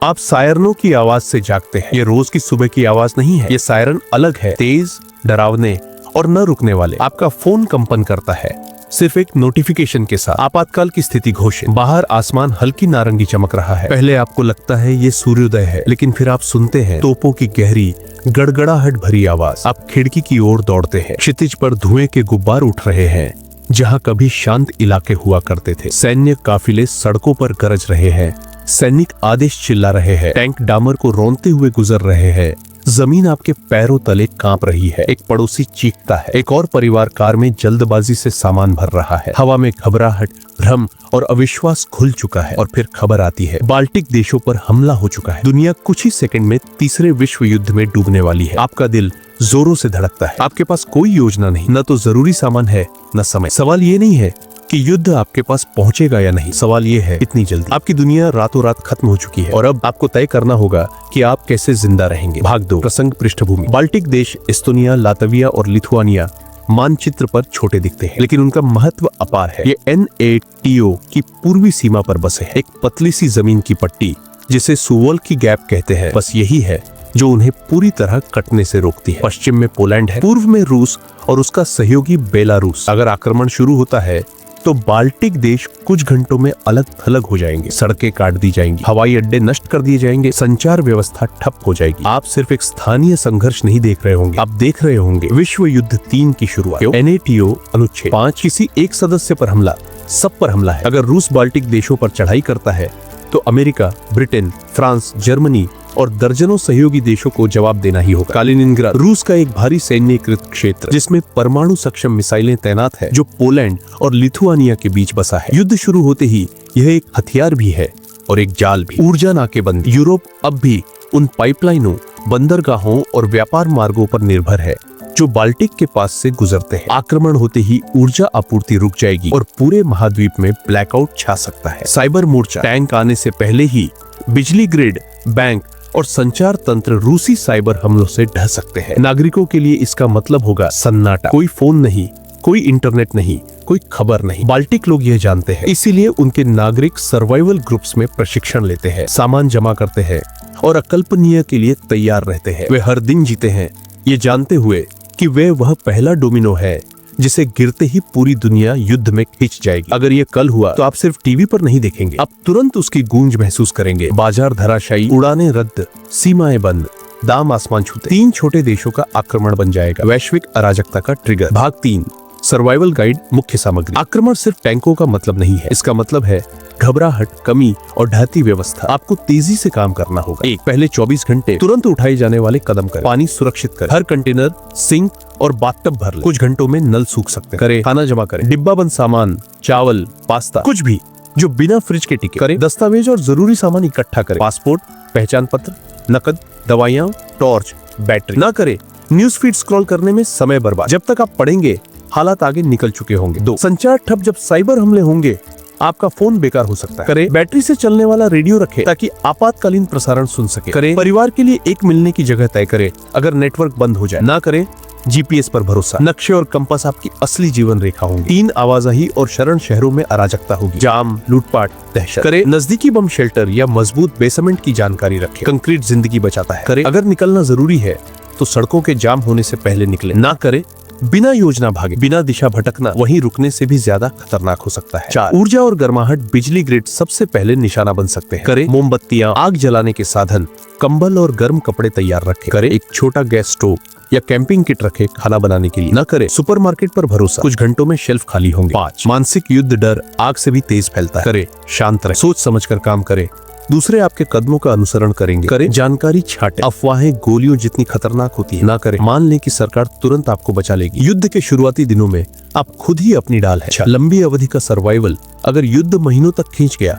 आप सायरनों की आवाज से जागते हैं। ये रोज की सुबह की आवाज नहीं है, ये सायरन अलग है, तेज, डरावने और न रुकने वाले। आपका फोन कंपन करता है सिर्फ एक नोटिफिकेशन के साथ। आपातकाल की स्थिति घोषित। बाहर आसमान हल्की नारंगी चमक रहा है। पहले आपको लगता है ये सूर्योदय है, लेकिन फिर आप सुनते हैं तोपों की गहरी गड़गड़ाहट भरी आवाज। आप खिड़की की ओर दौड़ते हैं। क्षितिज पर धुएं के गुब्बार उठ रहे हैं जहां कभी शांत इलाके हुआ करते थे। सैन्य काफिले सड़कों पर गरज रहे हैं। सैनिक आदेश चिल्ला रहे हैं। टैंक डामर को रौंदते हुए गुजर रहे हैं। जमीन आपके पैरों तले कांप रही है। एक पड़ोसी चीखता है। एक और परिवार कार में जल्दबाजी से सामान भर रहा है। हवा में घबराहट, भ्रम और अविश्वास घुल चुका है। और फिर खबर आती है, बाल्टिक देशों पर हमला हो चुका है। दुनिया कुछ ही सेकंड में तीसरे विश्व युद्ध में डूबने वाली है। आपका दिल जोरों से धड़कता है। आपके पास कोई योजना नहीं, न तो जरूरी सामान है न समय। सवाल ये नहीं है कि युद्ध आपके पास पहुंचेगा या नहीं, सवाल ये है इतनी जल्दी। आपकी दुनिया रातों रात खत्म हो चुकी है और अब आपको तय करना होगा कि आप कैसे जिंदा रहेंगे। भाग 2, प्रसंग पृष्ठभूमि। बाल्टिक देश एस्तोनिया, लातविया और लिथुआनिया मानचित्र पर छोटे दिखते हैं, लेकिन उनका महत्व अपार है। ये NATO की पूर्वी सीमा पर बसे हैं। एक पतली सी जमीन की पट्टी जिसे सुवोल्की गैप कहते हैं, बस यही है जो उन्हें पूरी तरह कटने से रोकती है। पश्चिम में पोलैंड है, पूर्व में रूस और उसका सहयोगी बेलारूस। अगर आक्रमण शुरू होता है तो बाल्टिक देश कुछ घंटों में अलग थलग हो जाएंगे। सड़कें काट दी जाएंगी, हवाई अड्डे नष्ट कर दिए जाएंगे, संचार व्यवस्था ठप हो जाएगी। आप सिर्फ एक स्थानीय संघर्ष नहीं देख रहे होंगे, आप देख रहे होंगे विश्व युद्ध 3 की शुरुआत। NATO अनुच्छेद 5, किसी एक सदस्य पर हमला सब पर हमला है। अगर रूस बाल्टिक देशों पर चढ़ाई करता है तो अमेरिका, ब्रिटेन, फ्रांस, जर्मनी और दर्जनों सहयोगी देशों को जवाब देना ही होगा। कालिनिनग्राद रूस का एक भारी सैन्यीकृत क्षेत्र जिसमें परमाणु सक्षम मिसाइलें तैनात है, जो पोलैंड और लिथुआनिया के बीच बसा है। युद्ध शुरू होते ही यह एक हथियार भी है और एक जाल भी। ऊर्जा नाकेबंदी। यूरोप अब भी उन पाइपलाइनों, बंदरगाहों और व्यापार मार्गों पर निर्भर है जो बाल्टिक के पास से गुजरते हैं। आक्रमण होते ही ऊर्जा आपूर्ति रुक जाएगी और पूरे महाद्वीप में ब्लैकआउट छा सकता है। साइबर मोर्चा। टैंक आने से पहले ही बिजली ग्रिड, बैंक और संचार तंत्र रूसी साइबर हमलों से ढह सकते हैं। नागरिकों के लिए इसका मतलब होगा सन्नाटा। कोई फोन नहीं, कोई इंटरनेट नहीं, कोई खबर नहीं। बाल्टिक लोग यह जानते हैं, इसीलिए उनके नागरिक सर्वाइवल ग्रुप्स में प्रशिक्षण लेते हैं, सामान जमा करते हैं और अकल्पनीय के लिए तैयार रहते हैं। वे हर दिन जीते हैं ये जानते हुए कि वे वह पहला डोमिनो है जिसे गिरते ही पूरी दुनिया युद्ध में खिंच जाएगी। अगर ये कल हुआ तो आप सिर्फ टीवी पर नहीं देखेंगे, आप तुरंत उसकी गूंज महसूस करेंगे। बाजार धराशायी, उड़ानें रद्द, सीमाएं बंद, दाम आसमान छूते। 3 छोटे देशों का आक्रमण बन जाएगा। वैश्विक अराजकता का ट्रिगर। भाग 3, सर्वाइवल गाइड। मुख्य सामग्री। आक्रमण सिर्फ टैंकों का मतलब नहीं है, इसका मतलब है घबराहट, कमी और ढहती व्यवस्था। आपको तेजी से काम करना होगा। 1, पहले 24 घंटे तुरंत उठाए जाने वाले कदम करें। पानी सुरक्षित करें। हर कंटेनर, सिंक और बाथटब भर ले। कुछ घंटों में नल सूख सकते हैं। करें। खाना जमा करें। डिब्बा बंद सामान, चावल, पास्ता, कुछ भी जो बिना फ्रिज के टिके। करें। दस्तावेज और जरूरी सामान इकट्ठा करें। पासपोर्ट, पहचान पत्र, नकद, दवाइयाँ, टॉर्च, बैटरी। ना करें न्यूज फीड स्क्रॉल करने में समय बर्बाद। जब तक आप पढ़ेंगे हालात आगे निकल चुके होंगे। 2, संचार ठप। जब साइबर हमले होंगे आपका फोन बेकार हो सकता है। करें। बैटरी से चलने वाला रेडियो रखें ताकि आपातकालीन प्रसारण सुन सके। करें। परिवार के लिए एक मिलने की जगह तय करें अगर नेटवर्क बंद हो जाए। ना करें GPS पर भरोसा। नक्शे और कंपास आपकी असली जीवन रेखा होंगी। 3, आवाजाही और शरण शहरों में अराजकता होगी। जाम, लूटपाट, दहशत। करें। नजदीकी बम शेल्टर या मजबूत बेसमेंट की जानकारी रखें। कंक्रीट जिंदगी बचाता है। करें। अगर निकलना जरूरी है तो सड़कों के जाम होने से पहले निकले। ना करें बिना योजना भागे। बिना दिशा भटकना वहीं रुकने से भी ज्यादा खतरनाक हो सकता है। 4, ऊर्जा और गर्माहट। बिजली ग्रिड सबसे पहले निशाना बन सकते हैं। करें। मोमबत्तियां, आग जलाने के साधन, कंबल और गर्म कपड़े तैयार रखें। करें। एक छोटा गैस स्टोव या कैंपिंग किट रखें खाना बनाने के लिए। न करें सुपरमार्केट पर भरोसा, कुछ घंटों में शेल्फ खाली होंगे। 5, मानसिक युद्ध। डर आग से भी तेज फैलता है। करें। शांत रहे, सोच समझकर काम करें, दूसरे आपके कदमों का अनुसरण करेंगे। करें। जानकारी छाटे। अफवाहें गोलियों जितनी खतरनाक होती है। ना करें। मान लें कि सरकार तुरंत आपको बचा लेगी। युद्ध के शुरुआती दिनों में आप खुद ही अपनी डाल है। लंबी अवधि का सर्वाइवल। अगर युद्ध महीनों तक खींच गया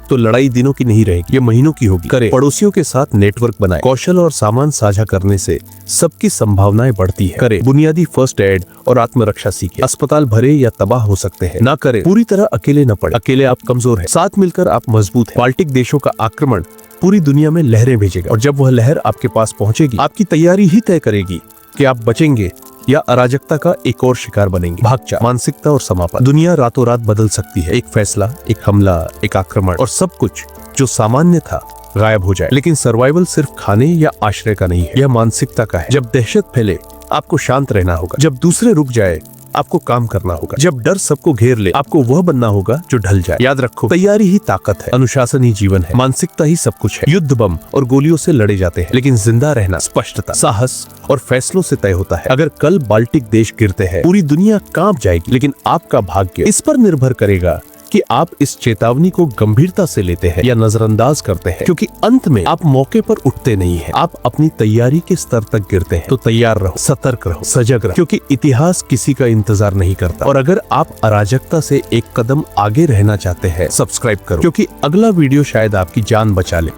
तो लड़ाई दिनों की नहीं रहेगी, ये महीनों की होगी। करें। पड़ोसियों के साथ नेटवर्क बनाएं। कौशल और सामान साझा करने से सबकी संभावनाएं बढ़ती है। करें। बुनियादी फर्स्ट एड और आत्मरक्षा सीखें। अस्पताल भरे या तबाह हो सकते हैं। ना करें पूरी तरह अकेले न पड़े। अकेले आप कमजोर हैं, साथ मिलकर आप मजबूत हैं। बाल्टिक देशों का आक्रमण पूरी दुनिया में लहरें भेजेगा और जब वह लहर आपके पास पहुंचेगी आपकी तैयारी ही तय करेगी कि आप बचेंगे या अराजकता का एक और शिकार बनेंगे। भाग 4, मानसिकता और समापन। दुनिया रातों रात बदल सकती है। एक फैसला, एक हमला, एक आक्रमण और सब कुछ जो सामान्य था गायब हो जाए। लेकिन सर्वाइवल सिर्फ खाने या आश्रय का नहीं है, यह मानसिकता का है। जब दहशत फैले आपको शांत रहना होगा, जब दूसरे रुक जाए आपको काम करना होगा, जब डर सबको घेर ले आपको वह बनना होगा जो ढल जाए। याद रखो, तैयारी ही ताकत है, अनुशासन ही जीवन है, मानसिकता ही सब कुछ है। युद्ध बम और गोलियों से लड़े जाते हैं, लेकिन जिंदा रहना स्पष्टता, साहस और फैसलों से तय होता है। अगर कल बाल्टिक देश गिरते हैं, पूरी दुनिया कांप जाएगी, लेकिन आपका भाग्य इस पर निर्भर करेगा कि आप इस चेतावनी को गंभीरता से लेते हैं या नजरअंदाज करते हैं। क्योंकि अंत में आप मौके पर उठते नहीं हैं, आप अपनी तैयारी के स्तर तक गिरते हैं। तो तैयार रहो, सतर्क रहो, सजग रहो, क्योंकि इतिहास किसी का इंतजार नहीं करता। और अगर आप अराजकता से एक कदम आगे रहना चाहते हैं, सब्सक्राइब करो, क्योंकि अगला वीडियो शायद आपकी जान बचा ले।